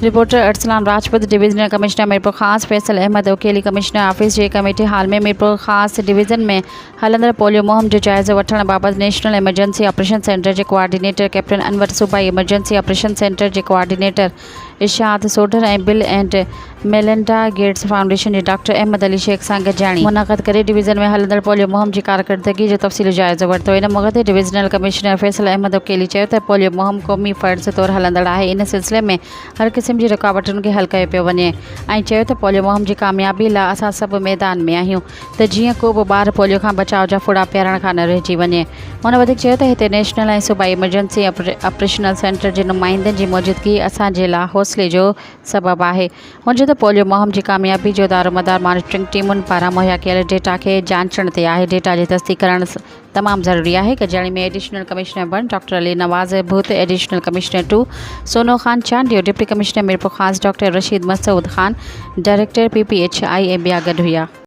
Reporter Arsalan Rajput divisional commissioner Mirpur ख़ास Faisal Ahmad वकीली commissioner office जी committee हाल में मीरपुर ख़ास डिवीज़न में हलंदड़ पोलियो मुहिम जो जाइज़ो वठण बाबति नेशनल एमरजेंसी ऑपरेशन सेंटर के कोआर्डिनेटर कैप्टन अनवर सूबाई एमरजेंसी ऑपरेशन सेंटर के कोआर्डिनेटर इशाद सोढर ऐं bill and Melinda Gates foundation के डॉक्टर अहमद अली शेख सां गॾिजाणी मुनाक़द करे डिवीज़न में हलंदड़ पोलियो मुहिम की कारकर्दगी जो तफ़सीली जाइज़ो वरितो। इन मौक़े ते डिवीज़नल कमिश्नर फैसल अहमद वकीली चयो त पोलियो मुहिम क़ौमी फ़र्ज़ तौर हलंदड़ आहे। इन सिलसिले में हर क़िस्म की रुकावटुनि खे हल कयो पियो वञे ऐं चयो त पोलियो मुहिम की कामयाबी लाइ असां सभु मैदान में आहियूं त जीअं को बि ॿार पोलियो खां बचाव जा फुड़ा पियारण खां न रहिजी वञे। हुन वधीक चयो त हिते नेशनल ऐं सूबाई एमरजेंसी ऑपरेशनल सेंटर जे नुमाइंदनि जी मौजूदगी असांजे लाइ हौसले जो सबबु आहे। हुन चयो त पोलियो मुहिम की कामयाबी जो दारोमदार मॉनिटरिंग टीमुनि पारां मुहैया कयल डेटा के जांचण ते आहे। डेटा जी तस्दीक करण तमामु ज़रूरी आहे। कजाणी में additional commissioner 1 doctor Ali Nawaz Bhutto, additional commissioner 2 Sono Khan Chandio, deputy commissioner Mirpur Khas doctor Rashid Masood Khan, director PPHI ऐं ॿिया गॾु हुआ।